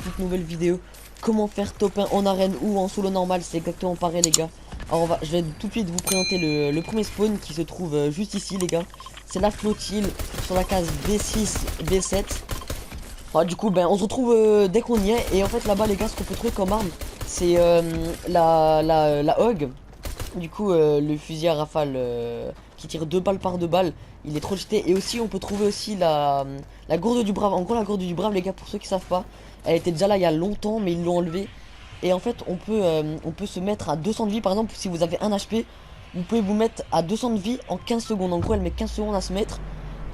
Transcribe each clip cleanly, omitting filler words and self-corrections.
toute nouvelle vidéo. Comment faire top 1 en arène ou en solo normal, c'est exactement pareil les gars. Alors je vais tout de suite vous présenter le premier spawn qui se trouve juste ici les gars. C'est la flottille sur la case B6, B7. Alors, du coup on se retrouve dès qu'on y est. Et en fait là-bas les gars, ce qu'on peut trouver comme arme, c'est la Hog. Du coup le fusil à rafale qui tire 2 balles par 2 balles, il est trop jeté. Et aussi on peut trouver aussi la gourde du brave. En gros la gourde du brave les gars, pour ceux qui savent pas, elle était déjà là il y a longtemps mais ils l'ont enlevée. Et en fait on peut se mettre à 200 de vie. Par exemple si vous avez 1 HP, vous pouvez vous mettre à 200 de vie en 15 secondes. En gros elle met 15 secondes à se mettre.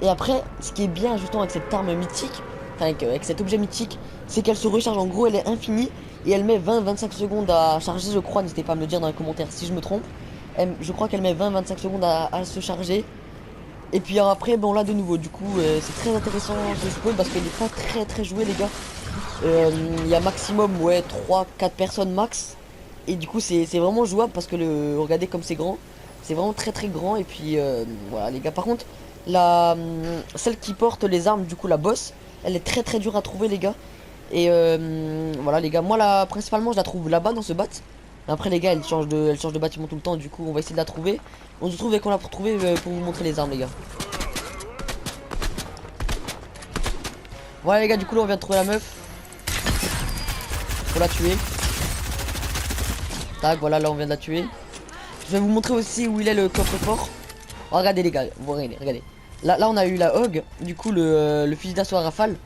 Et après ce qui est bien justement avec cette arme mythique, enfin avec cet objet mythique, c'est qu'elle se recharge. En gros elle est infinie. Et elle met 20-25 secondes à charger, je crois. N'hésitez pas à me le dire dans les commentaires si je me trompe. Je crois qu'elle met 20-25 secondes à se charger. Et puis après, bon là de nouveau, du coup, c'est très intéressant ce spawn parce qu'il n'est pas très joué les gars. Il y a maximum, ouais, 3-4 personnes max. Et du coup, c'est vraiment jouable parce que regardez comme c'est grand. C'est vraiment très grand. Et puis voilà les gars. Par contre, celle qui porte les armes, du coup la boss, elle est très dure à trouver les gars. Et voilà les gars, moi là principalement je la trouve là-bas dans ce bat. Après les gars, elle change de bâtiment tout le temps. Du coup on va essayer de la trouver. On se retrouve dès qu'on l'a retrouvé pour vous montrer les armes les gars. Voilà les gars, du coup là on vient de trouver la meuf. Faut la tuer. Tac, voilà, là on vient de la tuer. Je vais vous montrer aussi où il est le coffre-fort. Oh, regardez les gars, vous regardez. Là on a eu la Hog, du coup le fusil d'assaut à rafale.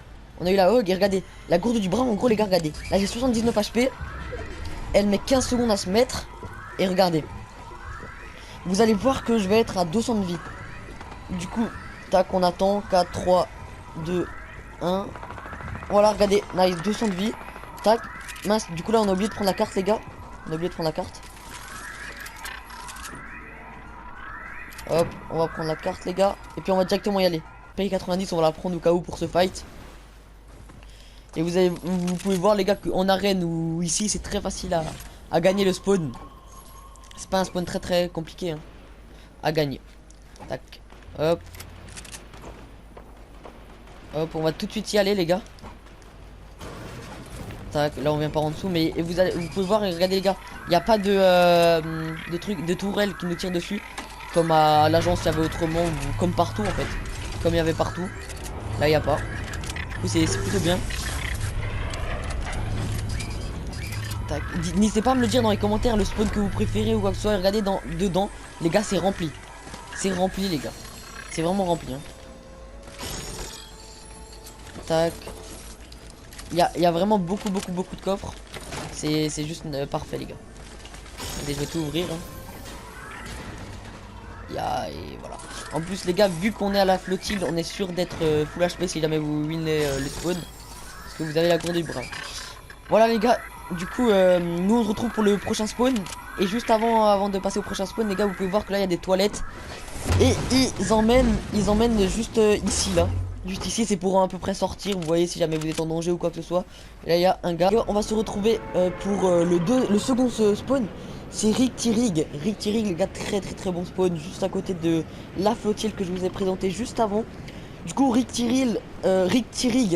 On a eu la Hog et regardez, la gourde du bras, en gros les gars, regardez. Là j'ai 79 HP. Elle met 15 secondes à se mettre. Et regardez, vous allez voir que je vais être à 200 de vie. Du coup, tac, on attend. 4, 3, 2, 1. Voilà, regardez, nice, 200 de vie. Tac, mince, du coup là on a oublié de prendre la carte les gars. On a oublié de prendre la carte. Hop, on va prendre la carte les gars. Et puis on va directement y aller. Pays 90, on va la prendre au cas où pour ce fight. Et vous pouvez voir les gars qu'en arène ou ici c'est très facile à gagner le spawn. C'est pas un spawn très compliqué hein, à gagner. Tac, hop. Hop, on va tout de suite y aller les gars. Tac, là on vient par en dessous. Mais vous pouvez voir et regardez les gars, il n'y a pas de tourelle qui nous tire dessus. Comme à l'agence il y avait autrement, ou comme partout en fait. Comme il y avait partout. Là il n'y a pas. Du coup c'est plutôt bien. N'hésitez pas à me le dire dans les commentaires le spawn que vous préférez ou quoi que ce soit. Et regardez dedans, les gars, c'est rempli. C'est rempli, les gars. C'est vraiment rempli. Hein. Tac. Il y a vraiment beaucoup de coffres. C'est juste parfait, les gars. Allez, je vais tout ouvrir. Hein. Et voilà. En plus, les gars, vu qu'on est à la flottille, on est sûr d'être full HP si jamais vous winez le spawn. Parce que vous avez la gourde du bras. Voilà les gars, du coup nous on se retrouve pour le prochain spawn. Et juste avant de passer au prochain spawn les gars, vous pouvez voir que là il y a des toilettes. Et ils emmènent juste ici là. Juste ici, c'est pour à peu près sortir, vous voyez, si jamais vous êtes en danger ou quoi que ce soit. Et là il y a un gars. On va se retrouver pour le second spawn. C'est Rick Tirig. Rick Tirig les gars, très bon spawn. Juste à côté de la flottille que je vous ai présenté juste avant. Du coup Rick Tirig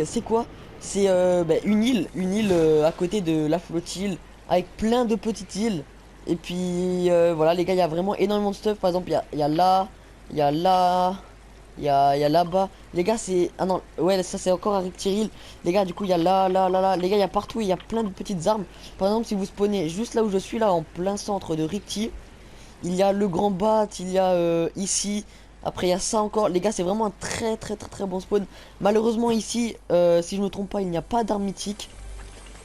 c'est quoi? C'est une île à côté de la flottille avec plein de petites îles. Et puis voilà les gars, il y a vraiment énormément de stuff. Par exemple, il y a là, il y a là, il y a là-bas. Les gars, c'est... Ah non, ouais, ça c'est encore un rectiriel. Les gars, du coup, il y a là. Les gars, il y a partout, il y a plein de petites armes. Par exemple, si vous spawnez juste là où je suis, là, en plein centre de Ricti, il y a le grand bat, il y a ici... Après il y a ça encore, les gars c'est vraiment un très bon spawn. Malheureusement ici, si je me trompe pas, il n'y a pas d'arme mythique.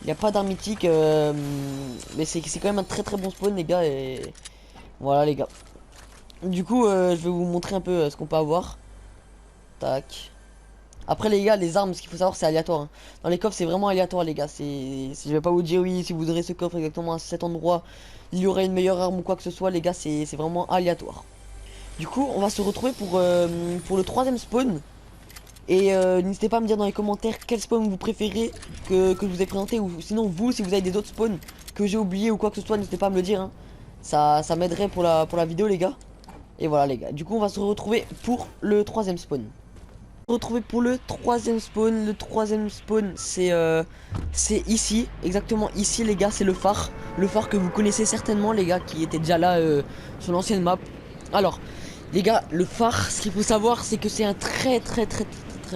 Il n'y a pas d'arme mythique, mais c'est quand même un très bon spawn les gars. Et voilà les gars. Du coup je vais vous montrer un peu ce qu'on peut avoir. Tac. Après les gars, les armes, ce qu'il faut savoir c'est aléatoire hein. Dans les coffres c'est vraiment aléatoire les gars. Je vais pas vous dire oui, si vous aurez ce coffre exactement à cet endroit, il y aurait une meilleure arme ou quoi que ce soit les gars, c'est vraiment aléatoire. Du coup, on va se retrouver pour le troisième spawn. Et n'hésitez pas à me dire dans les commentaires quel spawn vous préférez que je vous ai présenté. Ou sinon, vous, si vous avez des autres spawns que j'ai oublié ou quoi que ce soit, n'hésitez pas à me le dire. Hein. Ça m'aiderait pour la vidéo, les gars. Et voilà, les gars. Du coup, on va se retrouver pour le troisième spawn. Retrouver pour le troisième spawn. Le troisième spawn c'est ici, exactement ici les gars, c'est le phare. Le phare que vous connaissez certainement les gars, qui était déjà là sur l'ancienne map. Alors les gars, le phare, ce qu'il faut savoir c'est que c'est un très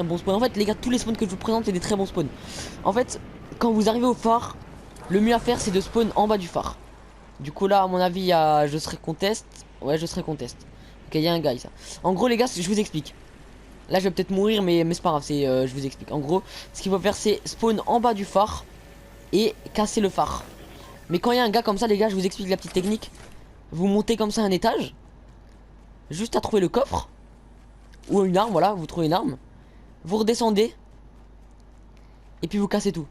bon spawn. En fait les gars, tous les spawns que je vous présente c'est des très bons spawns. En fait quand vous arrivez au phare, le mieux à faire c'est de spawn en bas du phare. Du coup là à mon avis il y a je serai contest. Ouais, je serai contest. Ok, il y a un gars ça. En gros les gars, je vous explique. Là je vais peut-être mourir mais c'est pas grave, je vous explique. En gros ce qu'il faut faire c'est spawn en bas du phare et casser le phare. Mais quand il y a un gars comme ça les gars, je vous explique la petite technique. Vous montez comme ça un étage, juste à trouver le coffre ou une arme, voilà, vous trouvez une arme. Vous redescendez et puis vous cassez tout.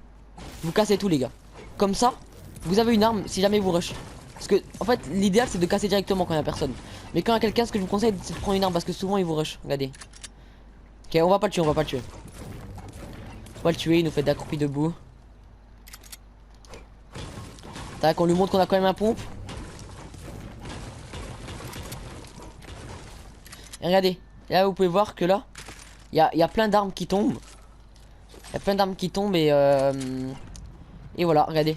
Vous cassez tout les gars. Comme ça vous avez une arme si jamais vous rush. Parce que en fait l'idéal c'est de casser directement quand il y a personne. Mais quand il y a quelqu'un, ce que je vous conseille c'est de prendre une arme parce que souvent il vous rush. Regardez. Ok, on va pas le tuer, on va pas le tuer. On va le tuer, il nous fait d'accroupi debout. Tac, on lui montre qu'on a quand même un pompe. Et regardez, là vous pouvez voir que là, il y a plein d'armes qui tombent. Il y a plein d'armes qui tombent et voilà, regardez.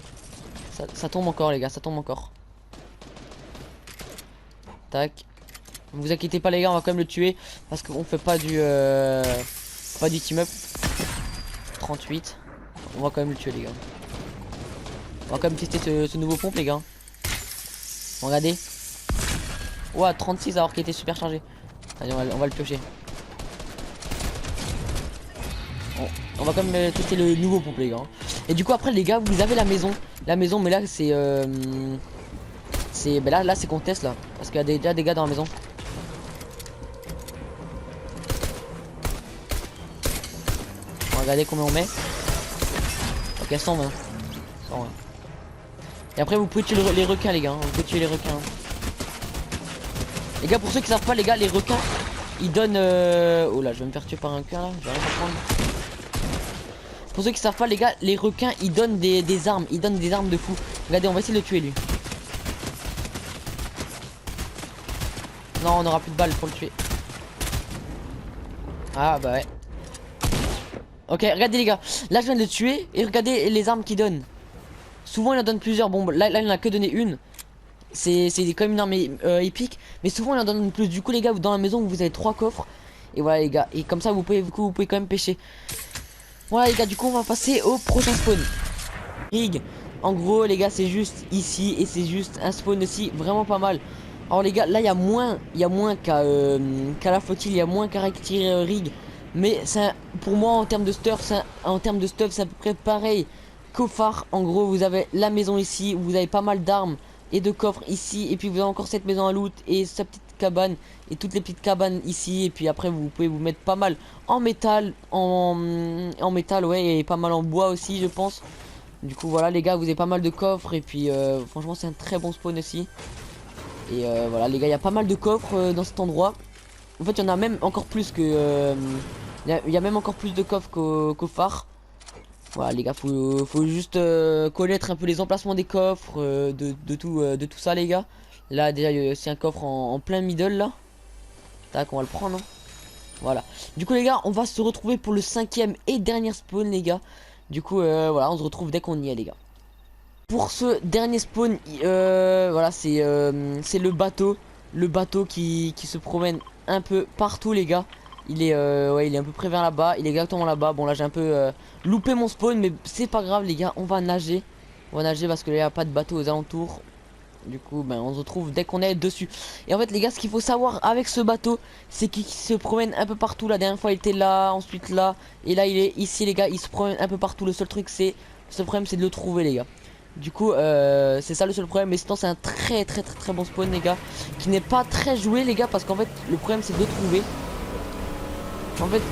Ça tombe encore les gars, ça tombe encore. Tac. Ne vous inquiétez pas les gars, on va quand même le tuer. Parce qu'on fait pas du team up. 38. On va quand même le tuer les gars. On va quand même tester ce nouveau pompe les gars. Bon, regardez. Ouah, 36 alors qu'il était super chargé. Allez, on va le piocher. On va quand même tester le nouveau pompe les gars. Et du coup après les gars, vous avez la maison. La maison, mais là c'est ben là c'est qu'on teste là. Parce qu'il y a déjà des gars dans la maison. On va regarder combien on met. Ok, 120. 120. Et après vous pouvez tuer les requins les gars. Vous pouvez tuer les requins. Les gars, pour ceux qui savent pas les gars, les requins ils donnent oh là, je vais me faire tuer par un requin là. Je vais rien comprendre. Pour ceux qui savent pas les gars, les requins ils donnent des armes. Ils donnent des armes de fou. Regardez, on va essayer de le tuer lui. Non, on aura plus de balles pour le tuer. Ah bah ouais. Ok, regardez les gars. Là je viens de le tuer et regardez les armes qu'il donne. Souvent il en donne plusieurs. Bon là il en a que donné une. C'est quand même une arme épique. Mais souvent il en donne plus. Du coup les gars, dans la maison vous avez 3 coffres. Et voilà les gars. Et comme ça vous pouvez quand même pêcher. Voilà les gars, du coup on va passer au prochain spawn. Rig. En gros les gars c'est juste ici. Et c'est juste un spawn aussi vraiment pas mal. Alors les gars, là il y a moins qu'à la flottille. Il y a moins qu'à retirer rig. Mais pour moi en termes de stuff, c'est à peu près pareil qu'au phare. En gros vous avez la maison ici, vous avez pas mal d'armes et de coffres ici. Et puis vous avez encore cette maison à loot et sa petite cabane et toutes les petites cabanes ici. Et puis après vous pouvez vous mettre pas mal en métal, en métal ouais, et pas mal en bois aussi je pense. Du coup voilà les gars, vous avez pas mal de coffres. Et puis franchement c'est un très bon spawn aussi. Et voilà les gars, il y a pas mal de coffres dans cet endroit. En fait il y en a même encore plus que il y a même encore plus de coffres qu'au phare. Voilà les gars, faut juste connaître un peu les emplacements des coffres, de tout ça les gars. Là déjà il y a aussi un coffre en plein middle là. Tac, on va le prendre hein. Voilà. Du coup les gars, on va se retrouver pour le 5e et dernier spawn les gars. Du coup voilà, on se retrouve dès qu'on y est les gars. Pour ce dernier spawn, voilà c'est le bateau. Le bateau qui se promène un peu partout les gars. Ouais, il est un peu près vers là-bas. Il est exactement là-bas. Bon là j'ai un peu loupé mon spawn. Mais c'est pas grave les gars. On va nager. On va nager parce qu'il n'y a pas de bateau aux alentours. Du coup ben, on se retrouve dès qu'on est dessus. Et en fait les gars, ce qu'il faut savoir avec ce bateau, c'est qu'il se promène un peu partout. La dernière fois il était là, ensuite là. Et là il est ici les gars. Il se promène un peu partout. Le seul truc c'est... Ce problème c'est de le trouver les gars. Du coup c'est ça le seul problème. Mais sinon c'est un très bon spawn les gars. Qui n'est pas très joué les gars. Parce qu'en fait le problème c'est de le trouver. En fait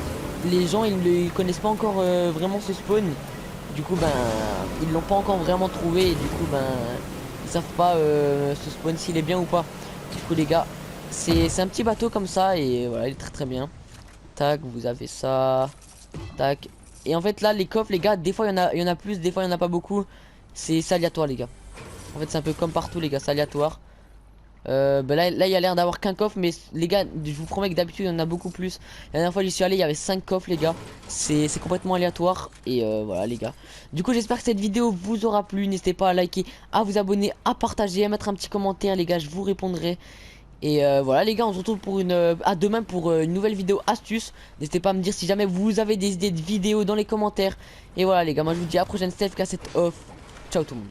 les gens ils connaissent pas encore vraiment ce spawn. Du coup ben ils l'ont pas encore vraiment trouvé. Et du coup ben ils savent pas ce spawn s'il est bien ou pas. Du coup les gars, c'est un petit bateau comme ça. Et voilà, il est très bien. Tac, vous avez ça. Tac. Et en fait là les coffres les gars, des fois il y en a plus, des fois il y en a pas beaucoup. C'est aléatoire les gars. En fait c'est un peu comme partout les gars, c'est aléatoire. Là, il y a l'air d'avoir qu'un coffre, mais les gars, je vous promets que d'habitude, il y en a beaucoup plus. La dernière fois, j'y suis allé, il y avait 5 coffres, les gars. C'est complètement aléatoire. Et voilà, les gars. Du coup, j'espère que cette vidéo vous aura plu. N'hésitez pas à liker, à vous abonner, à partager, à mettre un petit commentaire, les gars. Je vous répondrai. Et voilà, les gars, on se retrouve pour à demain pour une nouvelle vidéo astuce. N'hésitez pas à me dire si jamais vous avez des idées de vidéos dans les commentaires. Et voilà, les gars, moi je vous dis à la prochaine. Steph Cassette off. Ciao tout le monde.